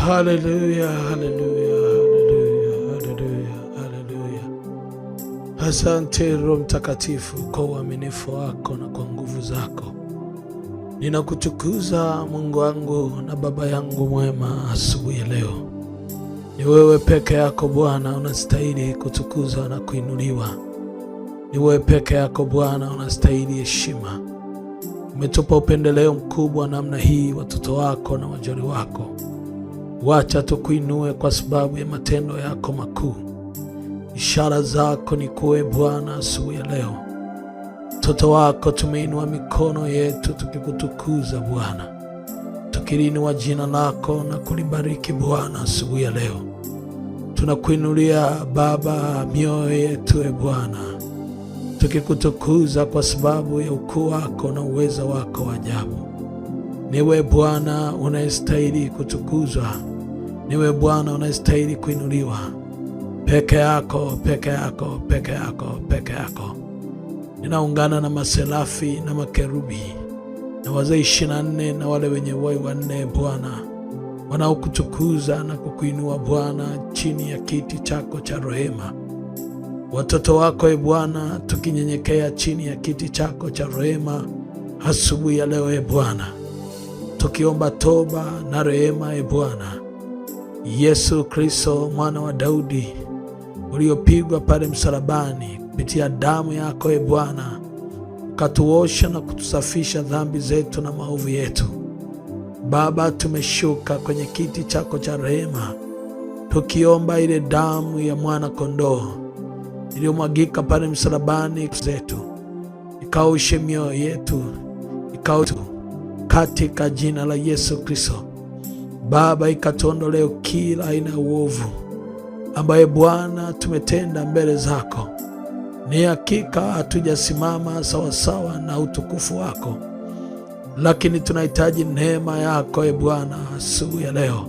Haleluya, haleluya, haleluya, haleluya, haleluya. Asante Roho Mtakatifu kwa uaminifu wako na kwa nguvu zako. Ninakutukuza Mungu wangu na Baba yangu mwema asubuhi ya leo. Ni wewe peke yako Bwana unastahili kutukuzwa na kuinuliwa. Ni wewe peke yako Bwana unastahili heshima. Umetupa upendeleo mkubwa namna hii watoto wako na wajoli wako. Wacha tukuinue kwa sababu ya matendo yako makuu. Ishara zako ni kuwe Bwana asubuhi ya leo. Watoto wako tumeinua mikono yetu tukikutukuza Bwana. Tukiinua jina lako na kulibariki Bwana asubuhi ya leo. Tunakuinulia Baba mioyo yetu Bwana. Tukikutukuza kwa sababu ya ukuu wako na uweza wako wa ajabu. Niwe Bwana unastahili kutukuzwa. Niwe Bwana unastahili kuinuliwa. Peke yako, peke yako, peke yako, peke yako. Ninaungana na maserafi na makerubi na wazee 24 na wale wenye uhai wanne Bwana, wanaokutukuza na kukuinua Bwana chini ya kiti chako cha rehema. Watoto wako Bwana, tukinyenyekea chini ya kiti chako cha rehema asubuhi ya leo Bwana, tukiomba toba na rehema Bwana. Yesu Kristo mwana wa Daudi, uliopigwa pale msalabani, kupitia damu yako Bwana ukatuosha na kutusafisha dhambi zetu na maovu yetu. Baba, tumeshuka kwenye kiti chako cha rehema tukiomba ile damu ya mwana kondoo iliyomwagika pale msalabani zetu ikaoshe mioyo yetu, katika jina la Yesu Kristo. Baba, ikatuondolee kila aina ya uovu ambaye Bwana tumetenda mbele zako. Ni hakika hatujasimama sawasawa na utukufu wako, lakini tunahitaji neema yako Bwana asubuhi ya leo.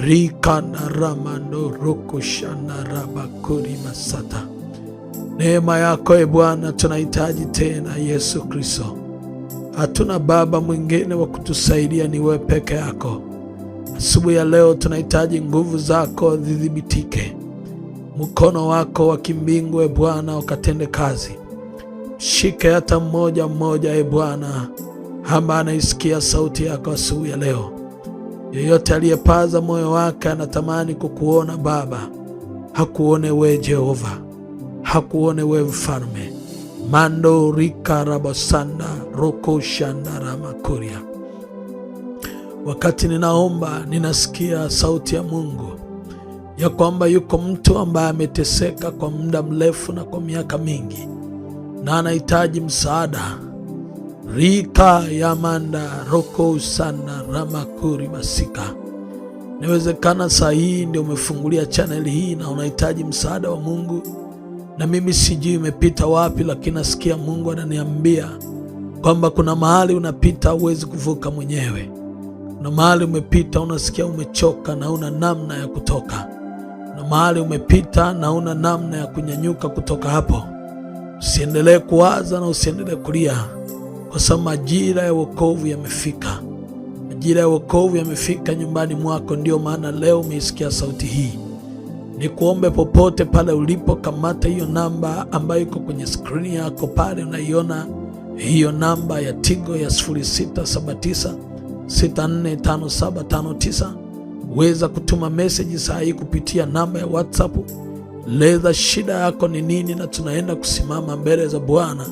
Rika na ramando ruku shana rabakuri masata. Neema yako Bwana tunahitaji tena Yesu Kristo. Hatuna Baba mwingine wa kutusaidia, ni wewe peke yako. Asubuhi ya leo tunahitaji nguvu zako zidhibitike. Mkono wako wa kimbingu Bwana ukatende kazi. Shike hata mmoja mmoja Bwana ambaye anaisikia sauti yako asubuhi ya leo. Yeyote aliyepaza moyo wake anatamani kukuona Baba, hakuone we Jehova, hakuone we mfalme. Mando rika rabasanda roko shanda ramakuria. Wakati ninaomba ninasikia sauti ya Mungu ya kwamba yuko mtu ambaye ameteseka kwa muda mrefu na kwa miaka mingi na anahitaji msaada. Rika ya manda roko sana ramakuri masika. Inawezekana saa hii ndio umefungulia channel hii na unahitaji msaada wa Mungu, na mimi sijui umepita wapi, lakini nasikia Mungu ananiambia kwamba kuna mahali unapita huwezi kuvuka mwenyewe. Kuna mahali umepita unasikia umechoka na una namna ya kutoka. Kuna mahali umepita na una namna ya kunyanyuka kutoka hapo. Usiendelee kuwaza na usiendelee kulia, kwa sababu majira ya wokovu yamefika. Majira ya wokovu yamefika nyumbani mwako. Ndio maana leo umeisikia sauti hii. Ni kuombe popote pale ulipo, kamata hiyo namba ambayo iko kwenye skrini yako pale. Unaiona hiyo namba ya Tigo ya 0679645759. Weza kutuma message saa hii kupitia namba ya WhatsApp. Leza shida yako ni nini, na tunaenda kusimama mbele za Bwana,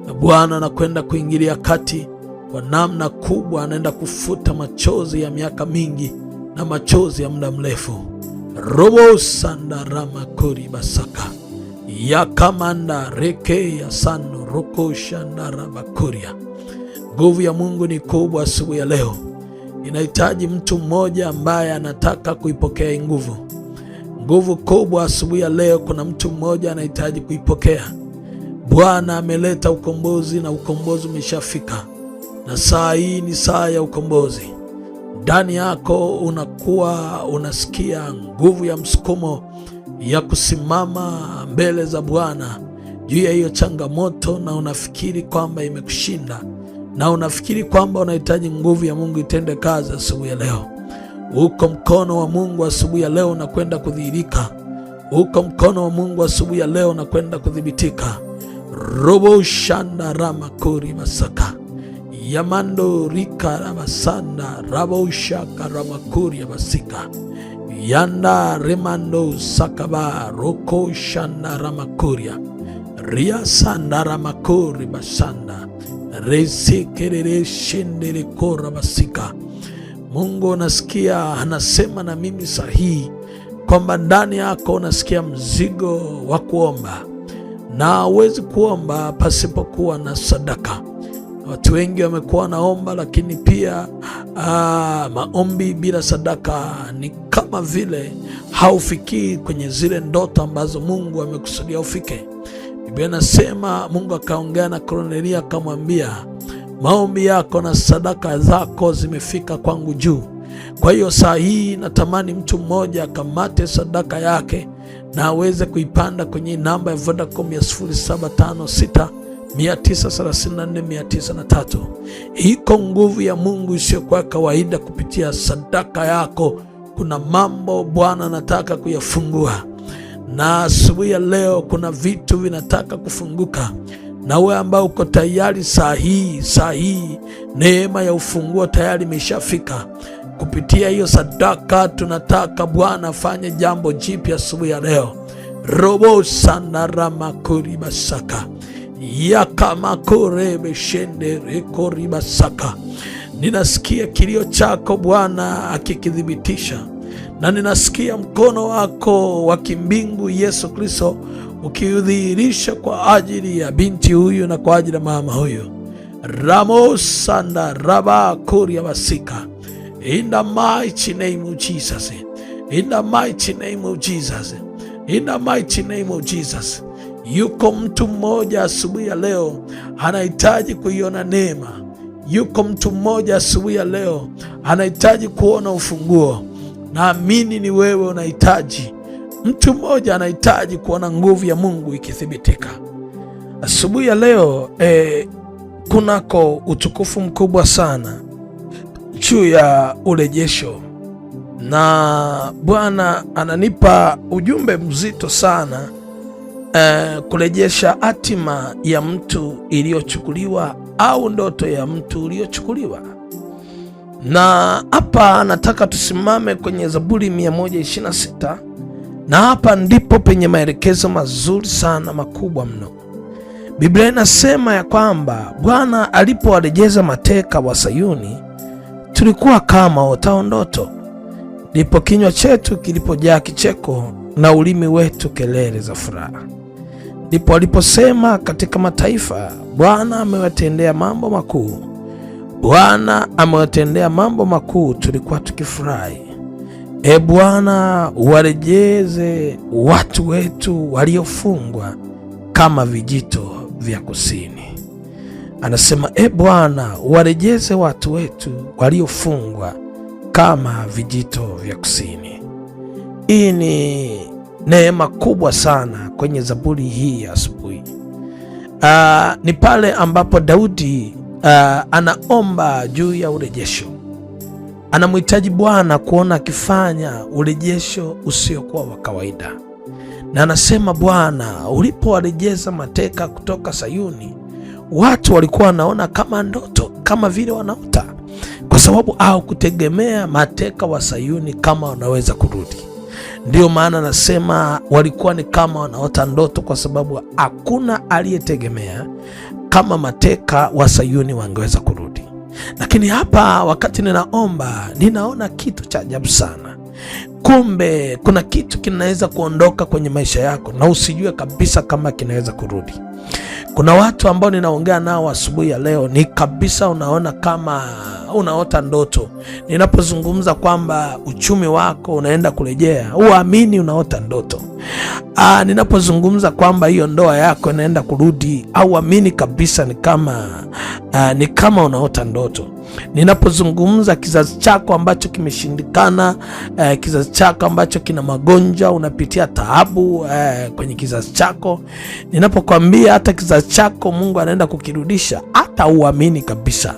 na Bwana anakwenda kuingilia kati kwa namna kubwa. Anaenda kufuta machozi ya miaka mingi na machozi ya muda mrefu. Robo sanda ramakuri basaka ya kamanda reke ya sando roko shanda rabakuria. Nguvu ya Mungu ni kubwa asubuhi ya leo. Inahitaji mtu mmoja ambaye anataka kuipokea nguvu kubwa asubuhi ya leo. Kuna mtu mmoja anahitaji kuipokea. Bwana ameleta ukombozi na ukombozi umeshafika, na saa hii ni saa ya ukombozi. Ndani yako unakuwa unasikia nguvu ya msukumo ya kusimama mbele za Bwana juu ya hiyo changamoto, na unafikiri kwamba imekushinda, na unafikiri kwamba unahitaji nguvu ya Mungu itende kazi asubuhi ya leo. Uko mkono wa Mungu asubuhi ya leo unakwenda kudhihirika. Uko mkono wa Mungu asubuhi ya leo unakwenda kudhibitika. Robo shanda ramakuri masaka yamando rika rabasanda rabo shaka ramakuri basika yanda remando sakaba roko shanda ramakuria ria sanda ramakuri basanda resikerere shendere kora basika. Mungu unasikia anasema na mimi sahihi kwamba ndani yako unasikia mzigo wa kuomba, na hauwezi kuomba pasipokuwa na sadaka. Watu wengi wamekuwa naomba, lakini pia maombi bila sadaka ni kama vile haufikii kwenye zile ndoto ambazo Mungu amekusudia ufike. Biblia inasema Mungu akaongea na Kornelia akamwambia, maombi yako na sadaka zako zimefika kwangu juu. Kwa hiyo saa hii natamani mtu mmoja akamate sadaka yake na aweze kuipanda kwenye namba ya Vodacom ya 0756 934 903. Iko nguvu ya Mungu isiyokuwa kawaida kupitia sadaka yako. Kuna mambo Bwana anataka kuyafungua, na asubuhi ya leo kuna vitu vinataka kufunguka. Na wewe ambao uko tayari saa hii neema ya ufunguo tayari imeshafika. Kupitia hiyo sadaka tunataka Bwana afanye jambo jipya asubuhi ya leo. Robo sana ramakuri basaka yakamakure beshende rekori basaka. Ninasikia kilio chako Bwana akikithibitisha, na ninasikia mkono wako wa kimbingu Yesu Kristo ukiudhihirisha kwa ajili ya binti huyu na kwa ajili ya mama huyu. Ramosanda raba kuria basika. In the mighty name of Jesus. In the mighty name of Jesus. In the mighty name of Jesus. Yuko mtu mmoja asubuhi ya leo anahitaji kuiona neema. Yuko mtu mmoja asubuhi ya leo anahitaji kuona ufunguo. Naamini ni wewe unahitaji. Mtu mmoja anahitaji kuona nguvu ya Mungu ikithibitika. Asubuhi ya leo kunako utukufu mkubwa sana juu ya urejesho, na Bwana ananipa ujumbe mzito sana kurejesha hatima ya mtu iliyochukuliwa au ndoto ya mtu iliyochukuliwa. Na hapa nataka tusimame kwenye Zaburi 126, na hapa ndipo penye maelekezo mazuri sana makubwa mno. Biblia inasema ya kwamba Bwana alipowarejeza mateka wa Sayuni, tulikuwa kama otao ndoto, ndipo kinywa chetu kilipojaa kicheko na ulimi wetu kelele za furaha. Ndipo aliposema katika mataifa, Bwana amewatendea mambo makuu. Bwana amewatendea mambo makuu, tulikuwa tukifurahi. Bwana, warejeze watu wetu waliofungwa kama vijito vya kusini. Anasema Bwana, warejeze watu wetu waliofungwa kama vijito vya kusini. Hii ni neema kubwa sana kwenye Zaburi hii ya asubuhi. Ni pale ambapo Daudi anaomba juu ya urejesho. Anamhitaji Bwana kuona akifanya urejesho usiokuwa wa kawaida. Na anasema, Bwana, ulipowarejeza mateka kutoka Sayuni, watu walikuwa wanaona kama ndoto, kama vile wanaota, kwa sababu hawakutegemea mateka wa Sayuni kama wanaweza kurudi. Ndio maana anasema walikuwa ni kama wanaota ndoto, kwa sababu hakuna aliyetegemea kama mateka wa Sayuni wangeweza kurudi. Lakini hapa wakati ninaomba, ninaona kitu cha ajabu sana. Kumbe kuna kitu kinaweza kuondoka kwenye maisha yako na usijue kabisa kama kinaweza kurudi. Kuna watu ambao ninaongea nao asubuhi ya leo, ni kabisa unaona kama unaota ndoto. Ninapozungumza kwamba uchumi wako unaenda kurejea, uamini unaota ndoto. Ninapozungumza kwamba hiyo ndoa yako inaenda kurudi, au amini kabisa ni kama unaota ndoto. Ninapozungumza kizazi chako ambacho kimeshindikana, kizazi chako ambacho kina magonjwa, unapitia taabu kwenye kizazi chako, ninapokuambia hata kizazi chako Mungu anaenda kukirudisha, hata hata uamini kabisa.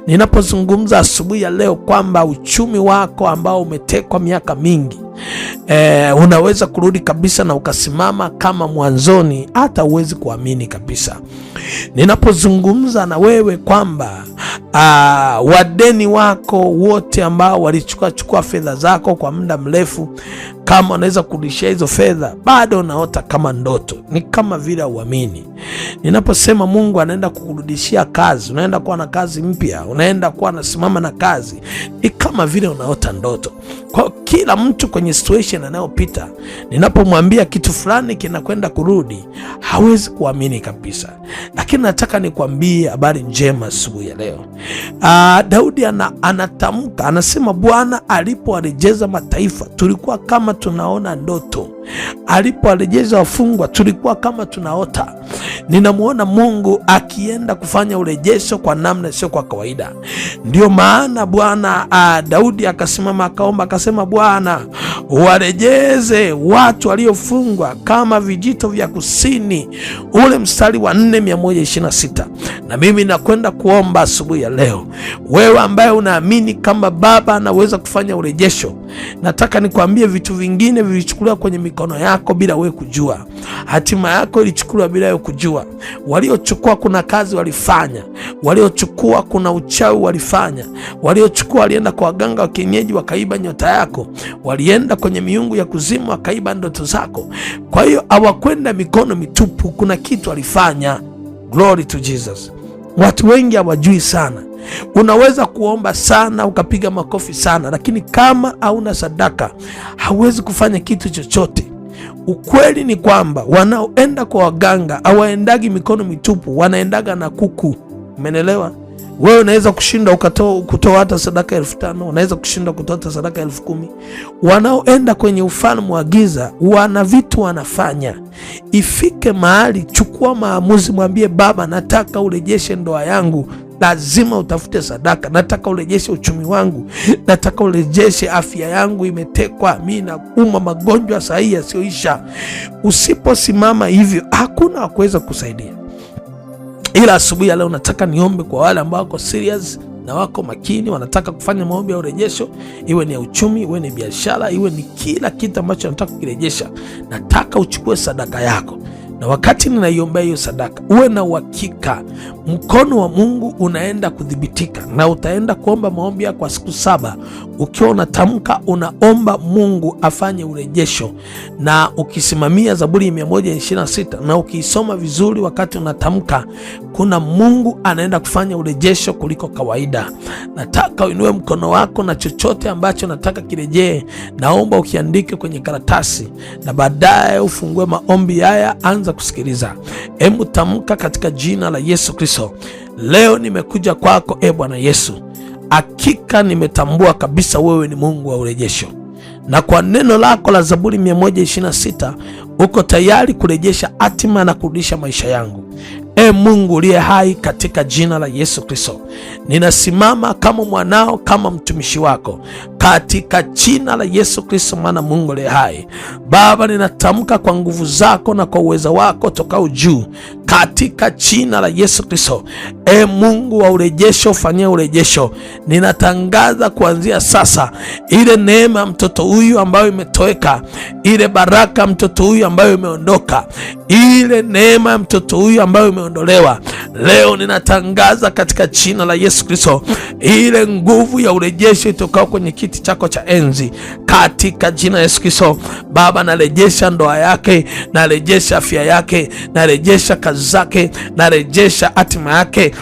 Ninapozungumza asubuhi ya leo kwamba uchumi wako ambao umetekwa miaka mingi unaweza kurudi kabisa na ukasimama kama mwanzoni, hata uwezi kuamini kabisa. Ninapozungumza na wewe kwamba wadeni wako wote ambao walichukua fedha zako kwa muda mrefu, kama unaweza kurudishia hizo fedha, bado unaota kama ndoto, ni kama vile uamini. Ninaposema Mungu anaenda kukurudishia kazi, unaenda kuwa na kazi mpya, unaenda kuwa nasimama na kazi, ni kama vile unaota ndoto. Kwa kila mtu kwenye situation anayopita, ninapomwambia kitu fulani kinakwenda kurudi, hawezi kuamini kabisa. Lakini nataka nikwambie habari njema asubuhi ya leo. Daudi anatamka, anasema Bwana alipowarejeza mataifa tulikuwa kama tunaona ndoto, alipowarejeza wafungwa tulikuwa kama tunaota. Ninamuona Mungu akienda kufanya urejesho kwa namna sio kwa kawaida. Ndio maana Bwana Daudi akasimama akaomba, akasema Bwana warejeze watu waliofungwa kama vijito vya kusini. Ule mstari wa 4:126. Na mimi nakwenda kuomba asubuhi ya leo, wewe ambaye unaamini kama Baba anaweza kufanya urejesho, nataka nikwambie vitu vingine vilichukuliwa kwenye mikono yako bila wewe kujua. Hatima yako ilichukuliwa bila wewe kujua. Waliochukua kuna kazi walifanya, waliochukua kuna uchawi walifanya, waliochukua walienda kwa waganga wa kienyeji wakaiba nyota yako, walienda kwenye miungu ya kuzimu wakaiba ndoto zako. Kwa hiyo hawakwenda mikono mitupu, kuna kitu walifanya. Glory to Jesus. Watu wengi hawajui sana. Unaweza kuomba sana ukapiga makofi sana, lakini kama hauna sadaka hauwezi kufanya kitu chochote. Ukweli ni kwamba wanaoenda kwa waganga hawaendagi mikono mitupu, wanaendaga na kuku. Umeelewa? Wewe unaweza kushinda kutoa hata sadaka 5,000, unaweza kushinda kutoa hata sadaka 10,000. Wanaoenda kwenye ufalme wa giza wana vitu wanafanya. Ifike mahali, chukua maamuzi, mwambie Baba, nataka urejeshe ndoa yangu. Lazima utafute sadaka. Nataka urejeshe uchumi wangu, nataka urejeshe afya yangu, imetekwa, mimi naumwa magonjwa sahihi yasioisha. Usiposimama hivyo, hakuna wa kuweza kusaidia. Ila asubuhi ya leo nataka niombe kwa wale ambao wako serious na wako makini, wanataka kufanya maombi ya urejesho, iwe ni ya uchumi, iwe ni biashara, iwe ni kila kitu ambacho nataka kukirejesha. Nataka uchukue sadaka yako, na wakati ninaiombea hiyo sadaka, uwe na uhakika mkono wa Mungu unaenda kudhibitika, na utaenda kuomba maombi yako kwa siku 7 ukiwa unatamka, unaomba Mungu afanye urejesho, na ukisimamia Zaburi 126 na ukiisoma vizuri wakati unatamka, kuna Mungu anaenda kufanya urejesho kuliko kawaida. Nataka uinue mkono wako na chochote ambacho nataka kirejee, naomba ukiandike kwenye karatasi, na baadaye ufungue maombi haya. Anza kusikiliza. Hebu tamka katika jina la Yesu Kristo, leo nimekuja kwako Bwana Yesu. Hakika nimetambua kabisa wewe ni Mungu wa urejesho, na kwa neno lako la Zaburi 126 uko tayari kurejesha hatima na kurudisha maisha yangu. Mungu uliye hai, katika jina la Yesu Kristo, ninasimama kama mwanao, kama mtumishi wako, katika jina la Yesu Kristo, mwana Mungu uliye hai. Baba, ninatamka kwa nguvu zako na kwa uweza wako tokao juu, katika jina la Yesu Kristo. Mungu wa urejesho, fanyia urejesho. Ninatangaza kuanzia sasa, ile neema mtoto huyu ambayo imetoweka, ile baraka mtoto huyu ambayo imeondoka, ile neema ya mtoto huyu ambayo imeondolewa, leo ninatangaza katika jina la Yesu Kristo, ile nguvu ya urejesho itokao kwenye kiti chako cha enzi, katika jina la Yesu Kristo. Baba, narejesha ndoa yake, narejesha afya yake, narejesha kazi zake, narejesha hatima yake,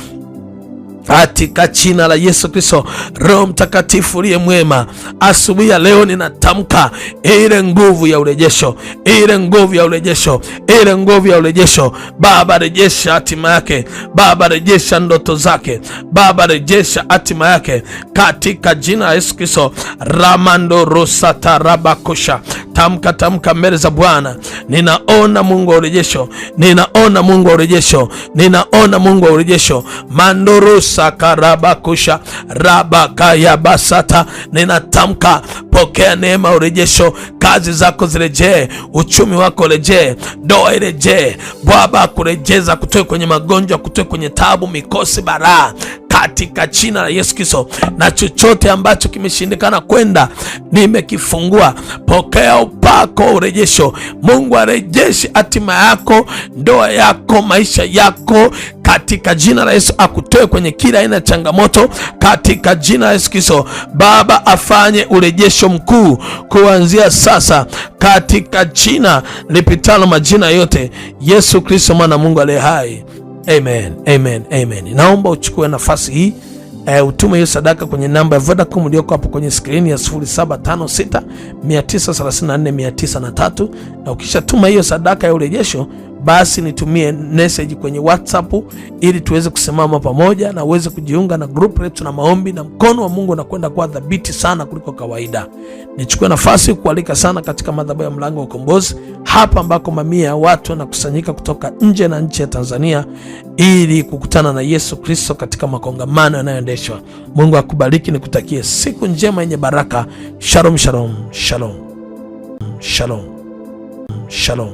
katika jina la Yesu Kristo. Roho Mtakatifu uliye mwema, asubuhi ya leo ninatamka ile nguvu ya urejesho, ile nguvu ya urejesho, ile nguvu ya urejesho. Baba, rejesha hatima yake. Baba, rejesha ndoto zake. Baba, rejesha hatima yake, katika jina la Yesu Kristo. Ramando rosata rabakosha. Tamka mbele za Bwana. Ninaona Mungu wa urejesho, ninaona Mungu wa urejesho, ninaona Mungu wa urejesho. Mandorusa karabakusha rabakaya basata. Ninatamka, pokea neema ya urejesho. Kazi zako zirejee, uchumi wako urejee, ndoa irejee. Baba kurejeza, kutoe kwenye magonjwa, kutoe kwenye tabu, mikosi, baraa, katika jina la Yesu Kristo. Na chochote ambacho kimeshindikana kwenda, nimekifungua. Pokea upako wa urejesho. Mungu arejeshe hatima yako, ndoa yako, maisha yako, katika jina la Yesu. Akutoe kwenye kila aina ya changamoto, katika jina la Yesu Kristo. Baba afanye urejesho mkuu kuanzia sasa, katika jina lipitalo majina yote, Yesu Kristo mwana Mungu aliye hai. Amen, amen, amen. Naomba uchukue nafasi hii, utume hiyo sadaka kwenye namba ya Vodacom iliyoko hapo kwenye skrini ya 0756 934 903, na ukishatuma hiyo sadaka ya urejesho, basi nitumie message kwenye WhatsApp ili tuweze kusimama pamoja na uweze kujiunga na group letu na maombi, na mkono wa Mungu unakwenda kuwa dhabiti sana kuliko kawaida. Nichukue nafasi kualika sana katika madhabahu ya Mlango wa Ukombozi, hapa ambako mamia ya watu wanakusanyika kutoka nje na nchi ya Tanzania ili kukutana na Yesu Kristo katika makongamano yanayoendeshwa. Mungu akubariki, nikutakie siku njema yenye baraka. Shalom, shalom, shalom, shalom, shalom.